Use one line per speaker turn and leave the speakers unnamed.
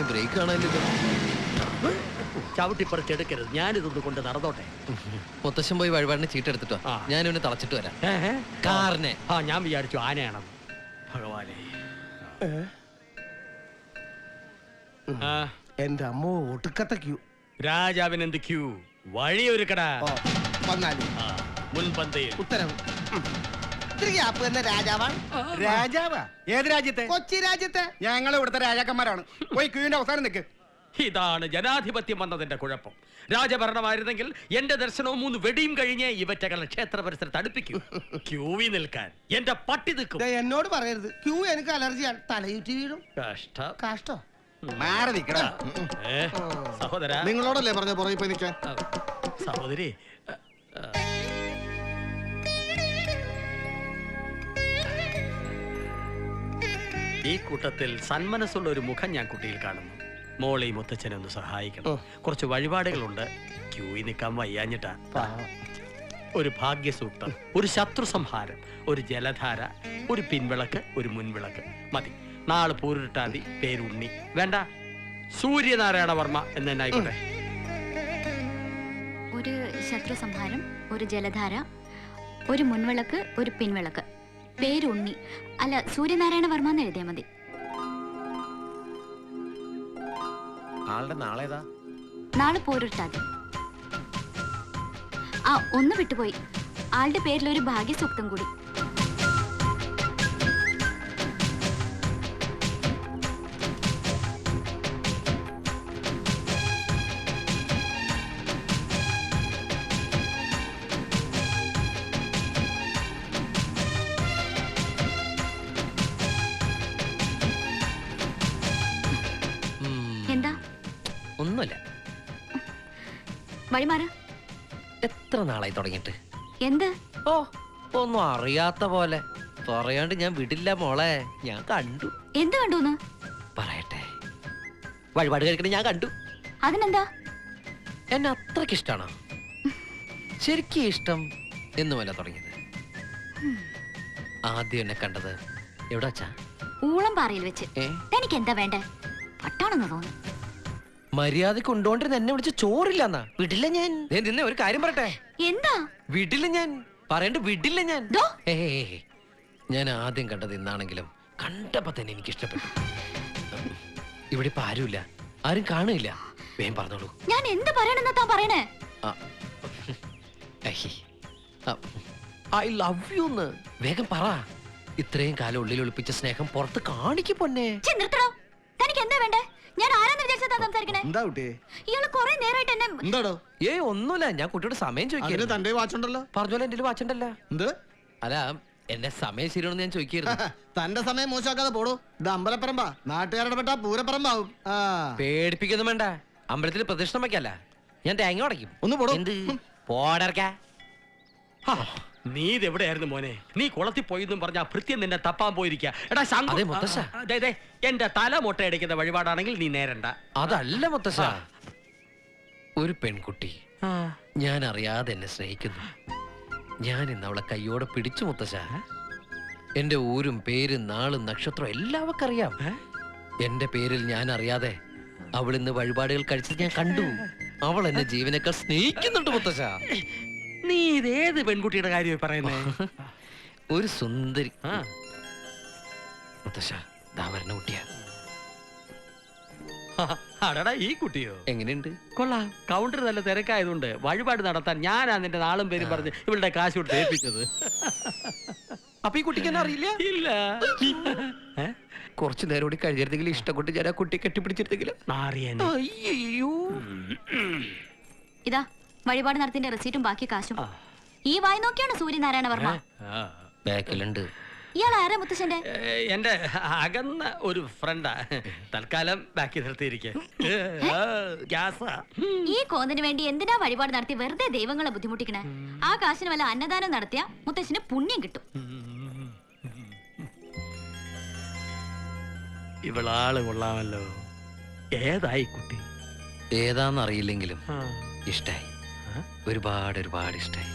Break കാണാനില്ലല്ലോ.
ചവിട്ടിപ്പറിച്ചെടുക്കരുത്, ഞാനിതൊന്ന് കൊണ്ട് നടന്നോട്ടെ.
മുത്തശ്ശൻ പോയി വഴിപാടിന് ചീട്ടെടുത്തിട്ടോ, ഞാൻ ഇവനെ തളച്ചിട്ട് വരാം. കാറിനെ
ഞാൻ വിചാരിച്ചു ആനയാണെന്ന്. ഭഗവാനെ,
എന്റെ അമ്മോ, ഒട്ടുക്കത്തെ ക്യൂ.
രാജാവിന് എന്ത് ക്യൂ? വഴിയൊരുക്കടാ. മുൻപന്തിയിൽ.
ഉത്തരവ്. രാജാവാ? ഏത് രാജ്യത്തെ? കൊച്ചി രാജ്യത്തെ. ഞങ്ങൾ ഇവിടുത്തെ രാജാക്കന്മാരാണ്. പോയി ക്യൂവിന്റെ അവസാനം നിൽക്ക്.
ഇതാണ് ജനാധിപത്യം വന്നതിന്റെ കുഴപ്പം. രാജഭരണമായിരുന്നെങ്കിൽ എന്റെ ദർശനവും 3 വെടിയും കഴിഞ്ഞ് ഇവറ്റകളെ ക്ഷേത്ര പരിസരത്ത് അടുപ്പിക്കൂ. ക്യൂവിൽ നിൽക്കാൻ എന്റെ പട്ടി നിൽക്കും.
എന്നോട് പറയരുത്, ക്യൂ എനിക്ക് അലർജിയാണ്, തലയുറ്റി വീഴും.
കഷ്ടം.
കഷ്ടം.
മാറി നിൽക്കടാ.
സഹോദര,
നിങ്ങളോടല്ലേ പറഞ്ഞ പുറകെ പോയി നിൽക്കാൻ.
സഹോദരി, ഈ കൂട്ടത്തിൽ സന്മനസ്സുള്ള ഒരു മുഖം ഞാൻ കുട്ടിയിൽ കാണുന്നു. മോളെ മുത്തച്ഛനെ ഒന്ന് സഹായിക്കണം. കുറച്ച് വഴിപാടുകളുണ്ട്. ക്യൂയിൽ നിൽക്കാൻ വയ്യാഞ്ഞിട്ടാ. ഒരു ഭാഗ്യസൂക്തം, ഒരു ശത്രു സംഹാരം, ഒരു ജലധാര, ഒരു പിൻവിളക്ക്, ഒരു മുൻവിളക്ക് മതി. നാളെ പൂരിട്ടാതി. പേരുണ്ണി വേണ്ട, സൂര്യനാരായണ വർമ്മ എന്ന് തന്നെ ആയിക്കോട്ടെ.
ഒരു ശത്രു സംഹാരം, ഒരു ജലധാര, ഒരു മുൻവിളക്ക്, ഒരു പിൻവിളക്ക്, പേരുണ്ണി. അല്ല, സൂര്യനാരായണ വർമ്മ എന്ന് എഴുതിയാൽ മതി.
ആളുടെ നാളേതാ?
നാളെ പോരിട്ടാതി. ആ, ഒന്ന് വിട്ടുപോയി. ആളുടെ പേരിൽ ഒരു ഭാഗ്യസൂക്തം കൂടി. എന്താ?
ഒന്നുമില്ല.
വഴിമാറ.
എത്ര നാളായി തുടങ്ങിയിട്ട്?
എന്ത്?
ഓ, ഒന്നും അറിയാത്ത പോലെ പറയാണ്ട് ഞാൻ വിടില്ല മോളെ. ഞാൻ കണ്ടു.
എന്ത് കണ്ടൂന്ന്?
പറയട്ടെ, വഴിപാട് കഴിക്കണ ഞാൻ കണ്ടു.
അതിനെന്താ?
എന്നെ അത്രക്ക് ഇഷ്ടാണോ? ശരിക്കും ഇഷ്ടം എന്നുമല്ല തുടങ്ങിയത്. ആദ്യം എന്നെ കണ്ടത് എവിടെ വെച്ചാ?
ഊളം പാറയിൽ വെച്ച്. എനിക്ക് എന്താ വേണ്ടേ? പട്ടാണെന്ന് തോന്നുന്നു.
മര്യാദ കൊണ്ടോണ്ടിരുന്ന എന്നെ വിളിച്ച് ചോറില്ലെന്നാ. വിടില്ല ഞാൻ. നിന്നെ ഒരു കാര്യം പറയട്ടെ.
എന്താ?
വിടില്ല ഞാൻ. പറയണ്ട, വിടില്ല ഞാൻ. ഞാൻ ആദ്യം കണ്ടത് ഇന്നാണെങ്കിലും കണ്ടപ്പോ തന്നെ എനിക്ക് ഇഷ്ടപ്പെട്ടു. ഇവിടെ ഇപ്പൊ ആരുമില്ല, ആരും കാണില്ല. വേഗം പറഞ്ഞോളൂ.
ഞാൻ എന്ത് പറയണെന്നാ താൻ പറയണേ?
ഐ ലവ് യു എന്ന് വേഗം പറ. ഇത്രയും കാലം ഉള്ളിൽ ഒളിപ്പിച്ച സ്നേഹം പുറത്ത് കാണിക്ക് പൊന്നെ.
തനിക്ക് എന്താ വേണ്ടേ? ഞാൻ ആരാന്ന് വിചാരിച്ചാ സംസാരിക്കണേ?
എന്താ കുട്ടിയെ?
ഇയാള് കൊറേ നേരമായിട്ട് എന്നെ.
എന്താടോ?
ഒന്നുമില്ല, ഞാൻ കുട്ടിയോട് സമയം ചോദിക്കുന്നു.
തന്റെ വാച്ചുണ്ടല്ലോ.
പറഞ്ഞോലെ എന്റെ വാച്ചുണ്ടല്ലോ.
എന്ത്?
അല്ല, എന്റെ സമയം ശരിയാണെന്ന് ഞാൻ ചോദിക്കായിരുന്നു.
തന്റെ സമയം മോശമാക്കാതെ പോടൂ. ഇത് അമ്പലപ്പറമ്പാ, നാട്ടുകാരുടെ പെട്ട പൂരപ്പറമ്പാവും.
പേടിപ്പിക്കൊന്നും വേണ്ട. അമ്പലത്തിൽ പ്രദക്ഷിണം വയ്ക്കല്ല, ഞാൻ തേങ്ങ ഉടയ്ക്കും.
ഒന്ന് പോടോ.
എന്ത് പോടർക്ക?
നീ ഇതെവിടെയായിരുന്നു മോനെ? നീ കുളത്തിൽ പോയെന്നും പറഞ്ഞ ഭൃത്യം നിന്നെ തപ്പാൻ പോയിരിക്കുക. എടാ ശങ്ക, എന്റെ തല മുട്ടയടിക്കുന്ന വഴിപാടാണെങ്കിൽ നീ നേരണ്ട.
അതല്ല മുത്തശ്ശ, ഒരു പെൺകുട്ടി ഞാൻ അറിയാതെ എന്നെ സ്നേഹിക്കുന്നു. ഞാൻ ഇന്ന് അവളെ കയ്യോടെ പിടിച്ചു മുത്തശ്ശ. എന്റെ ഊരും പേരും നാളും നക്ഷത്രം എല്ലാം അവക്കറിയാം. എന്റെ പേരിൽ ഞാൻ അറിയാതെ അവൾ ഇന്ന് വഴിപാടുകൾ കഴിച്ചത് ഞാൻ കണ്ടു. അവൾ എന്നെ ജീവനേക്കാൾ സ്നേഹിക്കുന്നുണ്ട് മുത്തശ്ശ.
നീ ഇതേത് പെൺകുട്ടിയുടെ കാര്യം പറയുന്നേ?
ഒരു സുന്ദരി മുത്തശ്ശ. ദാവരണ കുട്ടിയാ.
അടടാ, ഈ കുട്ടിയോ?
എങ്ങനെയുണ്ട്?
കൊള്ളാം. കൗണ്ടർ നല്ല തിരക്കായതുകൊണ്ട് വഴിപാട് നടത്താൻ ഞാനാ നിന്റെ നാളും പേരും പറഞ്ഞ് ഇവളുടെ കാശ് കൊടുത്ത് ഏൽപ്പിച്ചത്.
അപ്പൊ ഈ കുട്ടിക്ക് എന്നെ അറിയില്ല?
ഇല്ല.
കുറച്ചു നേരം കൂടി കഴിഞ്ഞിരുന്നെങ്കിൽ ഇഷ്ടപ്പെട്ട് ഞാൻ ആ കുട്ടിയെ കെട്ടിപ്പിടിച്ചിരുന്നെങ്കിൽ.
അയ്യോ,
ഇതാ വഴിപാട് നടത്തിന്റെ റെസീറ്റും ബാക്കി കാശും. ഈ വായി നോക്കിയാണ് സൂര്യനാരായണ വർമ്മ.
ബാക്കിലുണ്ട്.
ഇയാൾ ആരാ മുത്തശ്ശന്റെ?
എന്റെ അകന്ന ഒരു ഫ്രണ്ടാ. തൽക്കാലം ബാക്കി നിർത്തിയിരിക്കെ.
ഈ കോന്നിന് വേണ്ടി എന്തിനാ വഴിപാട് നടത്തി വെറുതെ ദൈവങ്ങളെ ബുദ്ധിമുട്ടിക്കണേ? ആ കാശിന് വല്ല അന്നദാനം നടത്തിയ മുത്തശ്ശന് പുണ്യം കിട്ടും.
ഇവളാള് കൊള്ളാമല്ലോ. ഏതായി കുട്ടി?
ഏതാന്നറിയില്ലെങ്കിലും ഇഷ്ടായി. ഒരുപാട് ഒരുപാട് ഇഷ്ടായി.